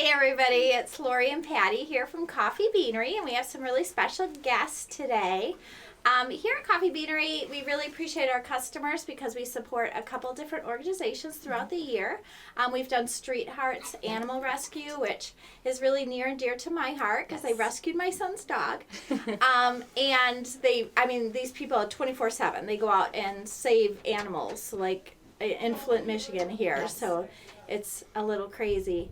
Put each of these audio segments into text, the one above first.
Hi everybody, it's Laurie and Patti here from Coffee Beanery, and we have some really special guests today. Here at Coffee Beanery, we really appreciate our customers because we support a couple different organizations throughout the year. We've done Street Hearts Animal Rescue, which is really near and dear to my heart because I rescued my son's dog. And these people are 24/7. They go out and save animals, like in Flint, Michigan here. So it's a little crazy.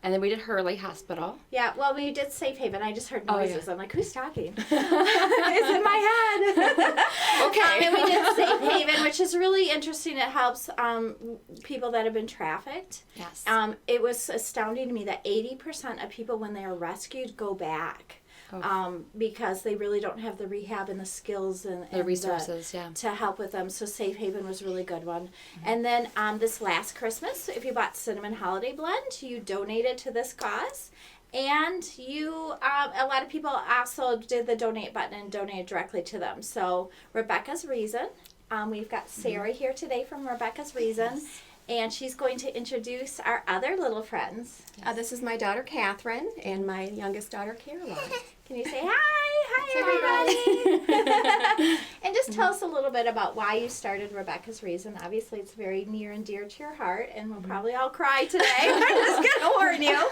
And then we did Hurley Hospital. Yeah, well, we did Safe Haven. I just heard noises. Oh, yeah. I'm like, who's talking? It's in my head. Okay. And we did Safe Haven, which is really interesting. It helps people that have been trafficked. Yes. It was astounding to me that 80% of people, when they are rescued, go back. Because they really don't have the rehab and the skills and the resources to help with them. So Safe Haven was a really good one. Mm-hmm. And then this last Christmas, if you bought cinnamon holiday blend, you donated to this cause. And you, a lot of people also did the donate button and donated directly to them. So Rebecca's Reason, we've got Sarah here today from Rebecca's Reason. Yes. And she's going to introduce our other little friends. This is my daughter, Catherine, and my youngest daughter, Caroline. Can you say hi? Hi, everybody. And just tell us a little bit about why you started Rebecca's Reason. Obviously, it's very near and dear to your heart, and we'll probably all cry today. I'm just going to warn you.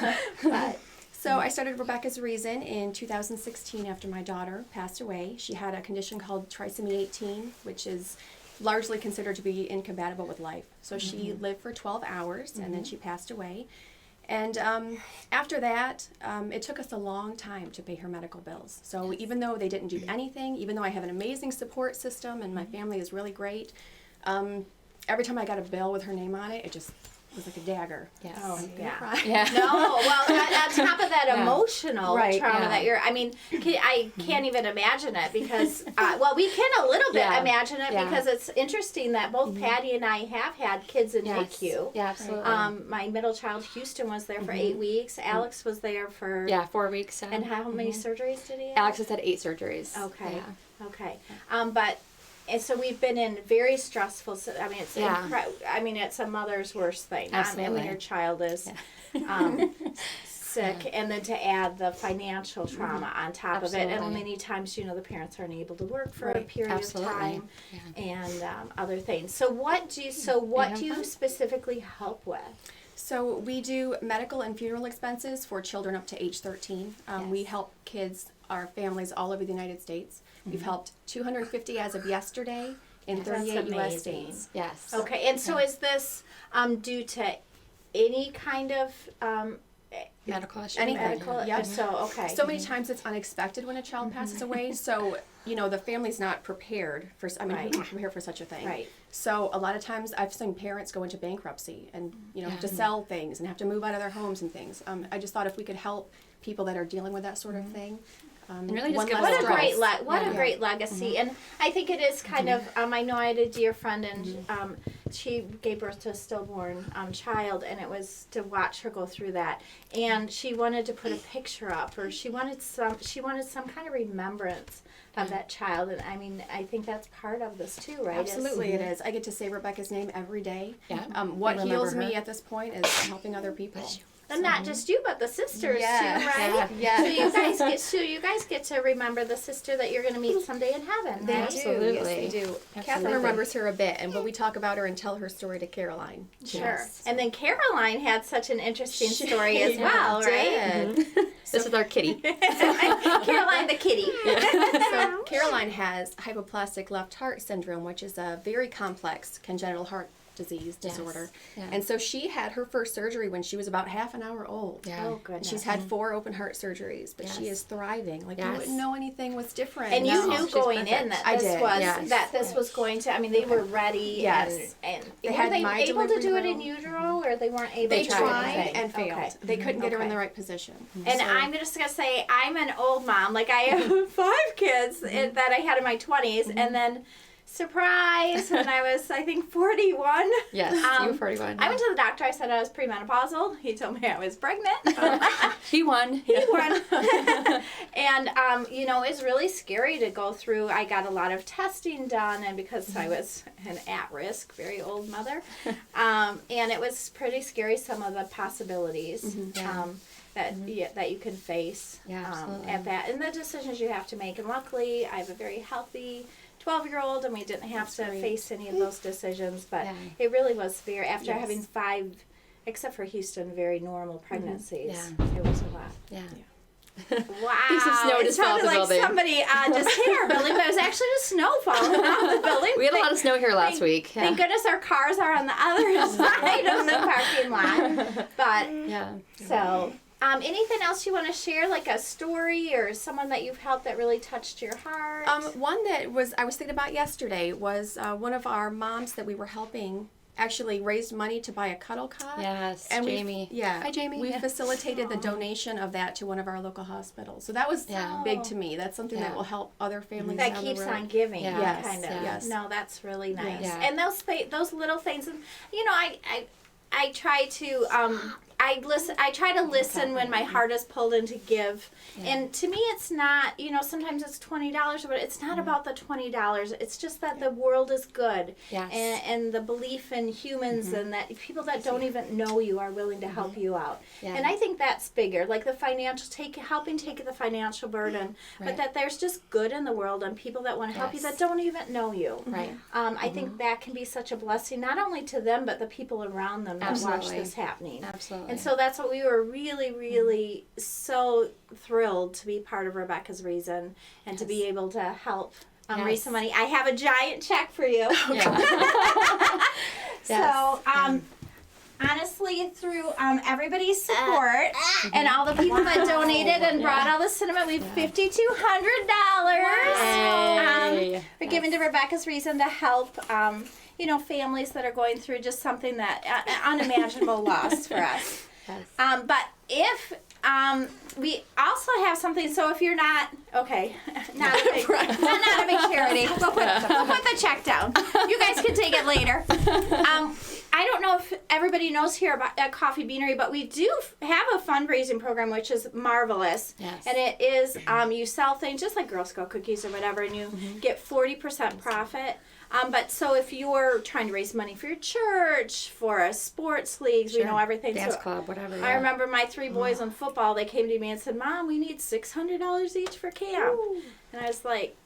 So I started Rebecca's Reason in 2016 after my daughter passed away. She had a condition called trisomy 18, which is largely considered to be incompatible with life. So she lived for 12 hours, and then she passed away. And after that, it took us a long time to pay her medical bills. So even though they didn't do anything, even though I have an amazing support system and my family is really great, every time I got a bill with her name on it, it just was like a dagger. Yes. Oh, I'm gonna cry. Yeah. No, well, on top of that emotional trauma that you're, I can't even imagine it because, we can a little bit imagine it because it's interesting that both Patti and I have had kids in NICU. Yeah, absolutely. My middle child, Houston, was there for 8 weeks. Alex was there for... 4 weeks. And how many surgeries did he have? Alex has had 8 surgeries. Okay. Yeah. Okay. And so we've been in very stressful. It's a mother's worst thing. Absolutely. When your child is sick, and then to add the financial trauma on top of it, and many times, the parents aren't able to work for a period of time, and other things. So what do you specifically help with? So we do medical and funeral expenses for children up to age 13. We help kids, our families all over the United States. We've helped 250 as of yesterday in 38 U.S. states. Yes. Okay, and so is this due to any kind of medical issue? Anything. Yep. So many times it's unexpected when a child passes away. So the family's not prepared for. Who can prepare for such a thing? Right. So a lot of times I've seen parents go into bankruptcy and have to sell things and have to move out of their homes and things. I just thought if we could help people that are dealing with that sort of thing. And really just what a great legacy. And I think it is kind of, I know I had a dear friend, and she gave birth to a stillborn child, and it was to watch her go through that. And she wanted to put a picture up, or she wanted some kind of remembrance of that child. And I think that's part of this too, right? Absolutely, it is. I get to say Rebecca's name every day. Yeah. What heals me at this point is helping other people. And not just you, but the sisters too, right? Yeah. So you guys get to remember the sister that you're going to meet someday in heaven, right? Absolutely. Yes, they do. Absolutely. Catherine remembers her a bit, and we talk about her and tell her story to Caroline. Sure. Yes. And then Caroline had such an interesting story as well, right? This is our kitty. Caroline the kitty. So Caroline has hypoplastic left heart syndrome, which is a very complex congenital heart disorder. Yeah. And so she had her first surgery when she was about half an hour old. Yeah. Oh, goodness. She's had 4 open heart surgeries, but she is thriving. You wouldn't know anything was different. And you knew going in that this was going to, they were ready. Yes. And they were they able to do it in utero, or they weren't able to? They tried and failed. Okay. They couldn't get her in the right position. And I'm just going to say, I'm an old mom. I have 5 kids that I had in my 20s, and then surprise, when I was, I think, 41. Yes, you were 41. I went to the doctor. I said I was premenopausal. He told me I was pregnant. He won. He won. And, you know, it's really scary to go through. I got a lot of testing done, and because I was an at-risk, very old mother, and it was pretty scary, some of the possibilities. That you can face at that, and the decisions you have to make. And luckily, I have a very healthy 12-year-old, and we didn't have to face any of those decisions. But it really was severe after having 5, except for Houston, very normal pregnancies. It was a lot. Wow. Piece of snow it just fell off sounded the like building. somebody just hit our building, but it was actually just snow falling off the building. We had a lot of snow here last week. Thank goodness our cars are on the other side of the parking lot. But so. Anything else you want to share, like a story or someone that you've helped that really touched your heart? One that I was thinking about yesterday was one of our moms that we were helping actually raised money to buy a cuddle cot. Yes, and Jamie. Hi, Jamie. We facilitated the donation of that to one of our local hospitals. So that was big to me. That's something that will help other families that down keeps the road. on giving. Yes, kind of. yes. No, that's really nice. Yeah. And those little things, and you know, I try to I try to listen when my heart is pulled in to give. And to me, it's not, you know, sometimes it's $20, but it's not about the $20. It's just that the world is good. Yes. And the belief in humans and that people that don't even know you are willing to help you out. And I think that's bigger, like the financial, helping take the financial burden, but that there's just good in the world and people that want to help you that don't even know you. Right. I think that can be such a blessing, not only to them, but the people around them that watch this happening. Absolutely. And so that's what we were really, really so thrilled to be part of Rebecca's Reason and to be able to help raise some money. I have a giant check for you. So, honestly, through everybody's support and all the people that donated and brought all the cinnamon, we have $5,200 for giving to Rebecca's Reason to help you know, families that are going through just something that unimaginable loss for us. But if we also have something, so if you're not not a big charity, we'll put the check down. You guys can take it later. I don't know if everybody knows here at Coffee Beanery, but we do have a fundraising program which is marvelous. And it is you sell things just like Girl Scout cookies or whatever, and you get 40% profit. But so if you're trying to raise money for your church, for a sports leagues, we know everything. Dance club, whatever. I remember my 3 boys in football, they came to me and said, Mom, we need $600 each for camp. Ooh. And I was like,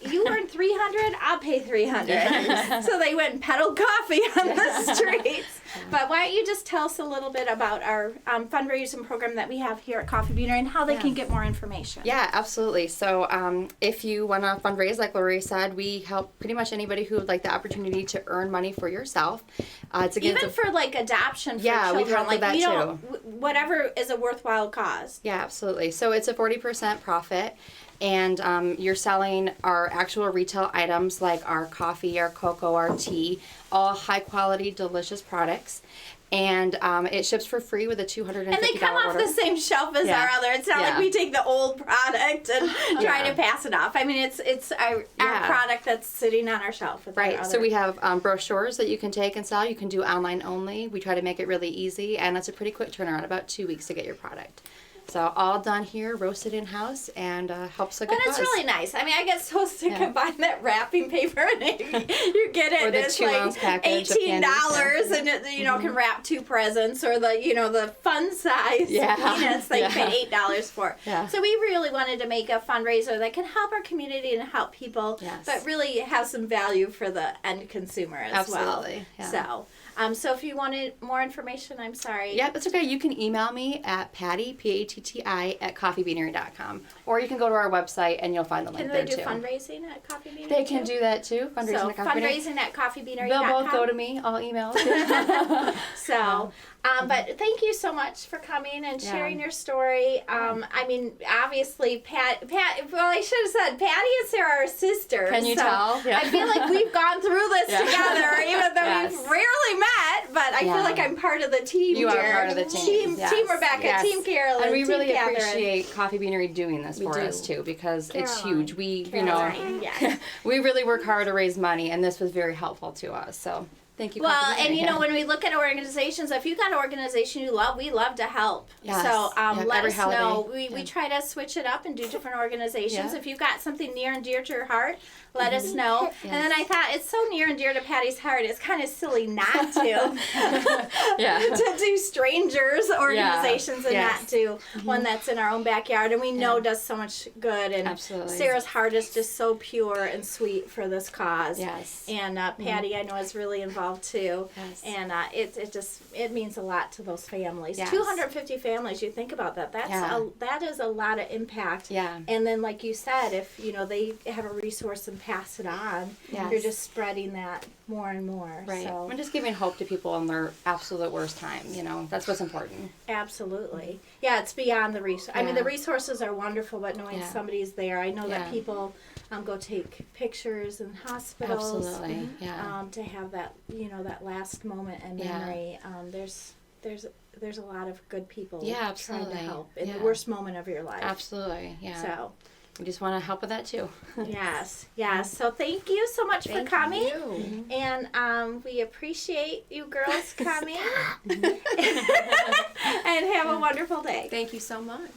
you earn $300, I'll pay $300. So they went and peddled coffee on the streets. But why don't you just tell us a little bit about our fundraising program that we have here at Coffee Beanery and how they can get more information. Yeah, absolutely. So if you want to fundraise, like Laurie said, we help pretty much anybody who would like the opportunity to earn money for yourself. Even for like adoption for children. We've helped with that too. Whatever is a worthwhile cause. Yeah, absolutely. So it's a 40% profit. And you're selling our actual retail items like our coffee, our cocoa, our tea, all high quality, delicious products. And it ships for free with a $250 order. And they come off the same shelf as our other. It's not like we take the old product and try to pass it off. I mean, it's our product that's sitting on our shelf. With right. So we have brochures that you can take and sell. You can do online only. We try to make it really easy, and it's a pretty quick turnaround, about 2 weeks to get your product. So all done here, roasted in-house, and helps a good cause. And it's really nice. I mean, I get so sick of buying that wrapping paper, and you get it, or and it's like $18, and it, you know, can wrap 2 presents, or the fun size peanuts that you paid $8 for. So we really wanted to make a fundraiser that can help our community and help people, but really have some value for the end consumer as well. So if you wanted more information, I'm sorry. Yeah, that's okay. You can email me at Patti, P-A-T-T-I, at coffeebeanery.com. Or you can go to our website and you'll find the link there too. Can they do fundraising at Coffee Beanery? They can do that too. Fundraising at coffeebeanery.com. They'll both go to me. I'll email. So, But thank you so much for coming and sharing your story. I mean, obviously, I should have said Patti and Sarah are sisters. Can you tell? Yeah. I feel like we've gone through this together, even though we've rarely met, but I feel like I'm part of the team You here. are part of the team. Team Rebecca, Team Carolyn, and we Team really Catherine. appreciate Coffee Beanery doing this for us too, because it's huge. We, Caroline, yes. we really work hard to raise money, and this was very helpful to us. So thank you. Well, Coffee and Beanery. you know, when we look at organizations, if you've got an organization you love, we love to help. Yes. So let every us holiday. know. We try to switch it up and do different organizations. If you've got something near and dear to your heart, let us know. And then I thought, it's so near and dear to Patty's heart, it's kind of silly not to. To do strangers organizations and not do one that's in our own backyard and we know does so much good. And Absolutely. Sarah's heart is just so pure and sweet for this cause. Yes. And Patti, I know, is really involved too. Yes. And it means a lot to those families. Yes. 250 families. You think about that. That is a lot of impact. Yeah. And then, like you said, if they have a resource and pass it on, you're just spreading that more and more. Right. So. And just giving hope to people in their absolute worst time. That's what's important. Absolutely. Yeah, it's beyond the resource. I mean, the resources are wonderful, but knowing somebody's there. I know that people go take pictures in hospitals. Absolutely. Yeah. To have that, that last moment and memory. There's a lot of good people trying to help in the worst moment of your life. Absolutely. Yeah. So. We just want to help with that too. Yes. So thank you so much for coming. You. And we appreciate you girls coming. And have a wonderful day. Thank you so much.